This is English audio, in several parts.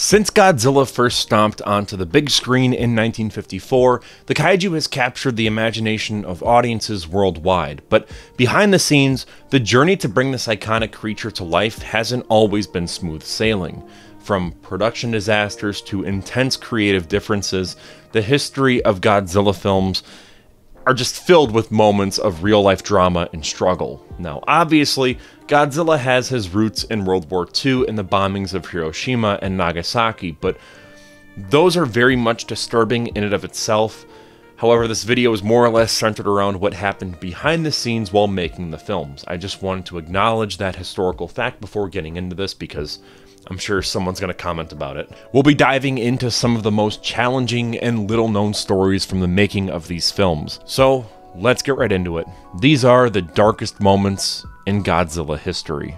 Since Godzilla first stomped onto the big screen in 1954, the kaiju has captured the imagination of audiences worldwide, but behind the scenes, the journey to bring this iconic creature to life hasn't always been smooth sailing. From production disasters to intense creative differences, the history of Godzilla films are just filled with moments of real-life drama and struggle. Now, obviously, Godzilla has his roots in World War II and the bombings of Hiroshima and Nagasaki, but those are very much disturbing in and of itself. However, this video is more or less centered around what happened behind the scenes while making the films. I just wanted to acknowledge that historical fact before getting into this because I'm sure someone's going to comment about it. We'll be diving into some of the most challenging and little-known stories from the making of these films. So, let's get right into it. These are the darkest moments in Godzilla history.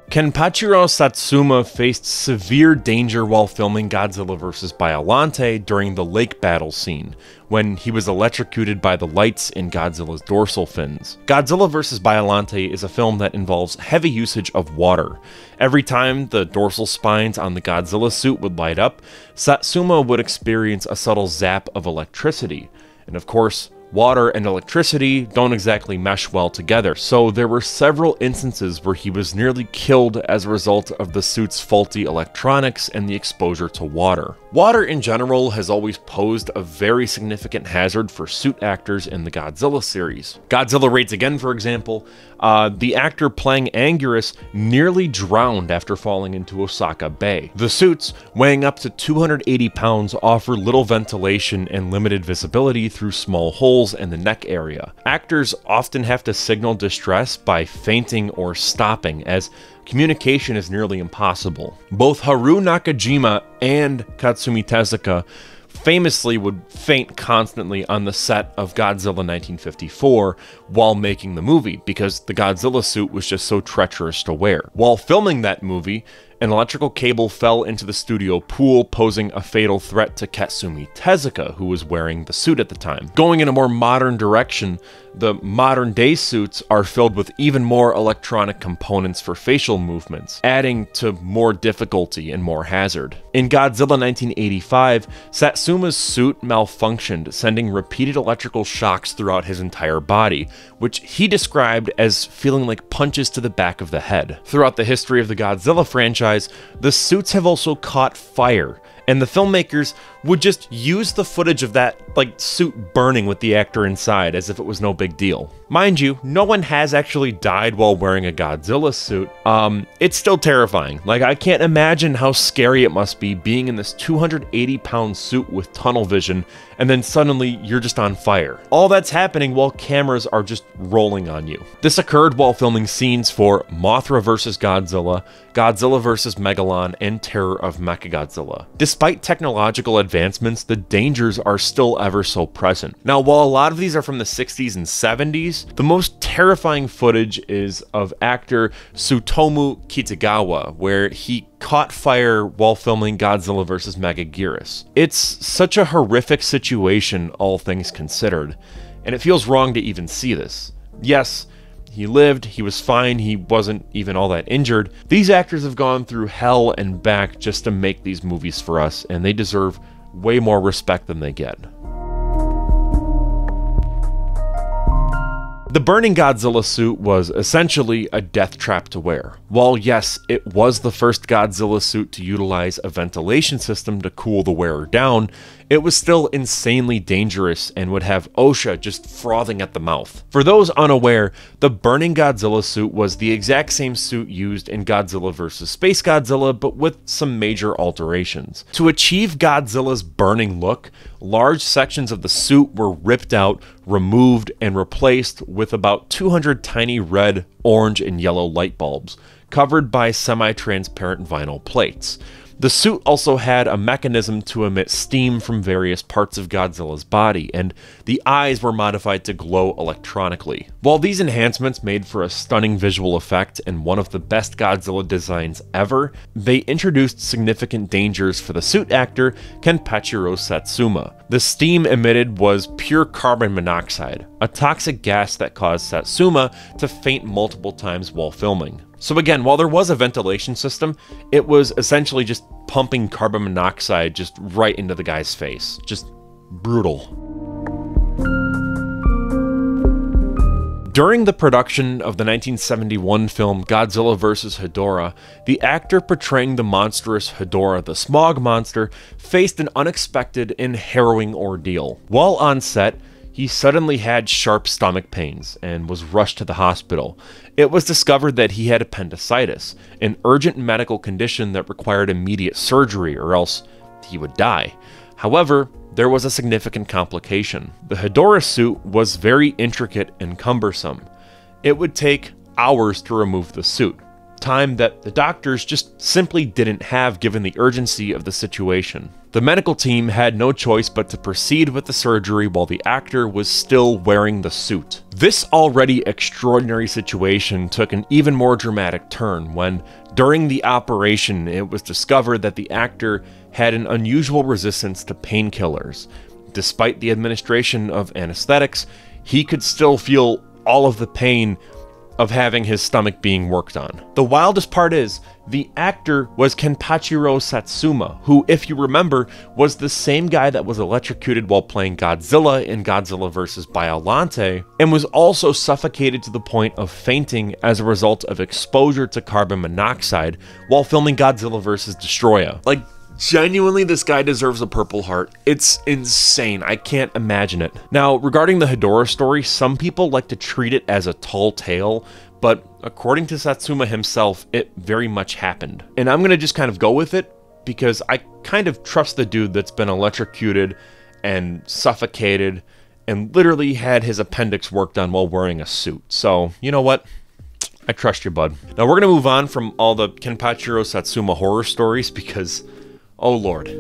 Kenpachiro Satsuma faced severe danger while filming Godzilla vs. Biollante during the lake battle scene, when he was electrocuted by the lights in Godzilla's dorsal fins. Godzilla vs. Biollante is a film that involves heavy usage of water. Every time the dorsal spines on the Godzilla suit would light up, Satsuma would experience a subtle zap of electricity. And of course, water and electricity don't exactly mesh well together, so there were several instances where he was nearly killed as a result of the suit's faulty electronics and the exposure to water. Water in general has always posed a very significant hazard for suit actors in the Godzilla series. Godzilla Raids Again, for example, the actor playing Anguirus nearly drowned after falling into Osaka Bay. The suits, weighing up to 280 pounds, offer little ventilation and limited visibility through small holes in the neck area. Actors often have to signal distress by fainting or stopping, as communication is nearly impossible. Both Haru Nakajima and Katsumi Tezuka famously would faint constantly on the set of Godzilla 1954 while making the movie, because the Godzilla suit was just so treacherous to wear. While filming that movie, an electrical cable fell into the studio pool, posing a fatal threat to Katsumi Tezuka, who was wearing the suit at the time. Going in a more modern direction, the modern-day suits are filled with even more electronic components for facial movements, adding to more difficulty and more hazard. In Godzilla 1985, Satsuma's suit malfunctioned, sending repeated electrical shocks throughout his entire body, which he described as feeling like punches to the back of the head. Throughout the history of the Godzilla franchise, the suits have also caught fire, and the filmmakers would just use the footage of that, suit burning with the actor inside as if it was no big deal. Mind you, no one has actually died while wearing a Godzilla suit. It's still terrifying. I can't imagine how scary it must be being in this 280-pound suit with tunnel vision, and then suddenly you're just on fire. All that's happening while cameras are just rolling on you. This occurred while filming scenes for Mothra vs. Godzilla, Godzilla vs. Megalon, and Terror of Mechagodzilla. Despite technological advancements, the dangers are still ever so present. Now, while a lot of these are from the 60s and 70s, the most terrifying footage is of actor Tsutomu Kitagawa, where he caught fire while filming Godzilla vs. Megaguirus. It's such a horrific situation, all things considered, and it feels wrong to even see this. Yes, he lived, he was fine, he wasn't even all that injured. These actors have gone through hell and back just to make these movies for us, and they deserve way more respect than they get. The burning Godzilla suit was essentially a death trap to wear. While yes, it was the first Godzilla suit to utilize a ventilation system to cool the wearer down, it was still insanely dangerous and would have OSHA just frothing at the mouth. For those unaware, the burning Godzilla suit was the exact same suit used in Godzilla vs. Space Godzilla, but with some major alterations. To achieve Godzilla's burning look, large sections of the suit were ripped out, removed, and replaced with about 200 tiny red, orange, and yellow light bulbs, covered by semi-transparent vinyl plates. The suit also had a mechanism to emit steam from various parts of Godzilla's body, and the eyes were modified to glow electronically. While these enhancements made for a stunning visual effect and one of the best Godzilla designs ever, they introduced significant dangers for the suit actor Kenpachiro Satsuma. The steam emitted was pure carbon monoxide, a toxic gas that caused Satsuma to faint multiple times while filming. So again, while there was a ventilation system, it was essentially just pumping carbon monoxide just right into the guy's face. Just brutal. During the production of the 1971 film Godzilla vs. Hedorah, the actor portraying the monstrous Hedorah the Smog Monster faced an unexpected and harrowing ordeal. While on set, he suddenly had sharp stomach pains and was rushed to the hospital. It was discovered that he had appendicitis, an urgent medical condition that required immediate surgery or else he would die. However, there was a significant complication. The Hedorah suit was very intricate and cumbersome. It would take hours to remove the suit, time that the doctors just simply didn't have given the urgency of the situation. The medical team had no choice but to proceed with the surgery while the actor was still wearing the suit. This already extraordinary situation took an even more dramatic turn when, during the operation, it was discovered that the actor had an unusual resistance to painkillers. Despite the administration of anesthetics, he could still feel all of the pain of having his stomach being worked on. The wildest part is, the actor was Kenpachiro Satsuma, who, if you remember, was the same guy that was electrocuted while playing Godzilla in Godzilla vs. Biollante, and was also suffocated to the point of fainting as a result of exposure to carbon monoxide while filming Godzilla vs. Destoroyah. Like, genuinely, this guy deserves a Purple Heart. It's insane. I can't imagine it. Now, regarding the Hedorah story, some people like to treat it as a tall tale, but according to Satsuma himself, it very much happened. And I'm gonna just kind of go with it because I kind of trust the dude that's been electrocuted and suffocated and literally had his appendix worked on while wearing a suit. So, you know what? I trust you, bud. Now, we're gonna move on from all the Kenpachiro Satsuma horror stories because, oh lord.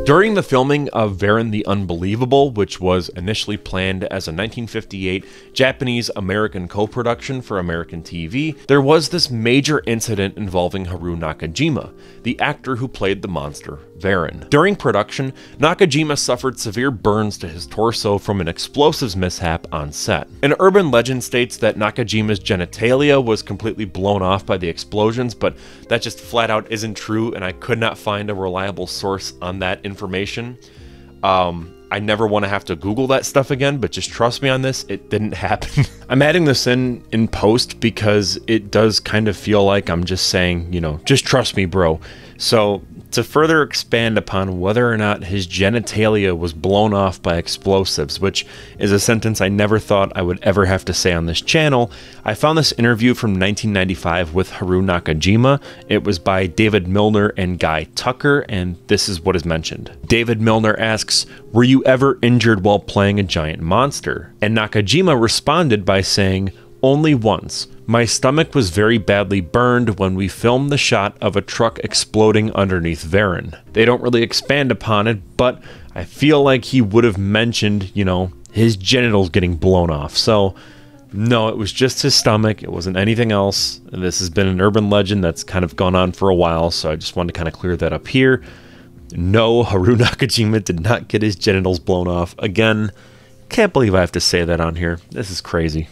During the filming of Varan the Unbelievable, which was initially planned as a 1958 Japanese-American co-production for American TV, there was this major incident involving Haru Nakajima, the actor who played the monster Varan. During production, Nakajima suffered severe burns to his torso from an explosives mishap on set. An urban legend states that Nakajima's genitalia was completely blown off by the explosions, but that just flat out isn't true, and I could not find a reliable source on that information. I never want to have to Google that stuff again, but just trust me on this, it didn't happen. I'm adding this in post because it does kind of feel like I'm just saying, you know, just trust me, bro. So, to further expand upon whether or not his genitalia was blown off by explosives, which is a sentence I never thought I would ever have to say on this channel, I found this interview from 1995 with Haru Nakajima. It was by David Milner and Guy Tucker, and this is what is mentioned. David Milner asks, "Were you ever injured while playing a giant monster?" And Nakajima responded by saying, "Only once. My stomach was very badly burned when we filmed the shot of a truck exploding underneath Varan." They don't really expand upon it, but I feel like he would have mentioned, you know, his genitals getting blown off. So, no, it was just his stomach. It wasn't anything else. This has been an urban legend that's kind of gone on for a while, so I just wanted to kind of clear that up here. No, Haru Nakajima did not get his genitals blown off. Again, can't believe I have to say that on here. This is crazy.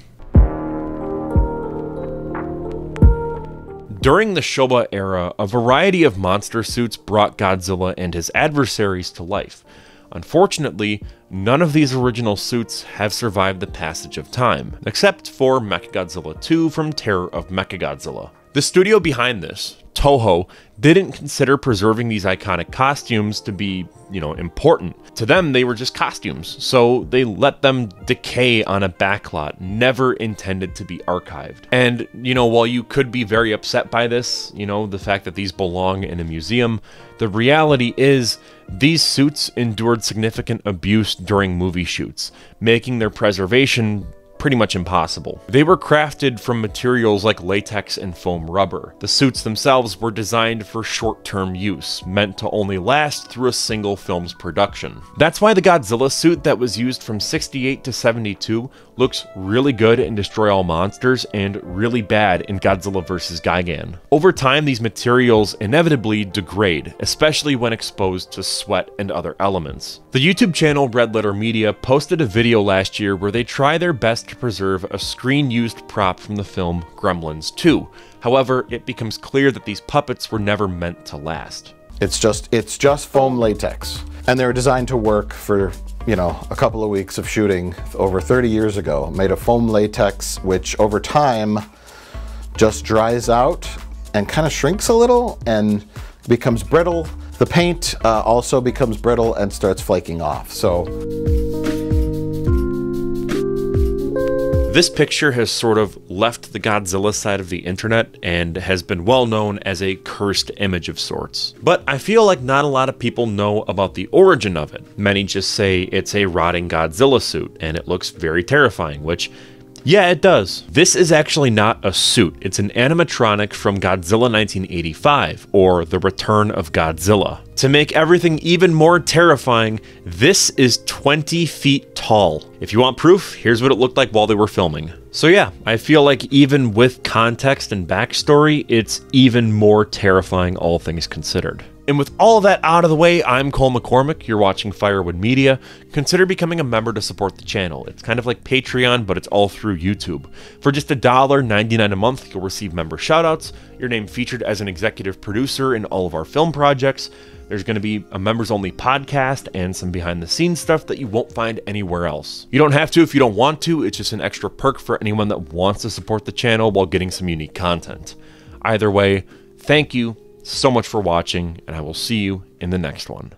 During the Showa era, a variety of monster suits brought Godzilla and his adversaries to life. Unfortunately, none of these original suits have survived the passage of time, except for Mechagodzilla 2 from Terror of Mechagodzilla. The studio behind this, Toho, didn't consider preserving these iconic costumes to be, you know, important. To them, they were just costumes, so they let them decay on a backlot, never intended to be archived. And, you know, while you could be very upset by this, you know, the fact that these belong in a museum, the reality is these suits endured significant abuse during movie shoots, making their preservation pretty much impossible. They were crafted from materials like latex and foam rubber. The suits themselves were designed for short-term use, meant to only last through a single film's production. That's why the Godzilla suit that was used from 68 to 72 looks really good in Destroy All Monsters and really bad in Godzilla vs. Gigan. Over time, these materials inevitably degrade, especially when exposed to sweat and other elements. The YouTube channel Red Letter Media posted a video last year where they try their best to preserve a screen-used prop from the film Gremlins 2. However, it becomes clear that these puppets were never meant to last. It's just foam latex, and they were designed to work for, you know, a couple of weeks of shooting over 30 years ago. Made of foam latex, which over time just dries out and kind of shrinks a little and becomes brittle. The paint also becomes brittle and starts flaking off. So this picture has sort of left the Godzilla side of the internet and has been well known as a cursed image of sorts. But I feel like not a lot of people know about the origin of it. Many just say it's a rotting Godzilla suit and it looks very terrifying, which, yeah, it does. This is actually not a suit. It's an animatronic from Godzilla 1985, or The Return of Godzilla. To make everything even more terrifying, this is 20 feet tall. If you want proof, here's what it looked like while they were filming. So yeah, I feel like even with context and backstory, it's even more terrifying, all things considered. And with all of that out of the way, I'm Cole McCormick, you're watching Firewood Media. Consider becoming a member to support the channel. It's kind of like Patreon, but it's all through YouTube. For just $1.99 a month, you'll receive member shoutouts, your name featured as an executive producer in all of our film projects. There's going to be a members-only podcast and some behind-the-scenes stuff that you won't find anywhere else. You don't have to if you don't want to, it's just an extra perk for anyone that wants to support the channel while getting some unique content. Either way, thank you so much for watching, and I will see you in the next one.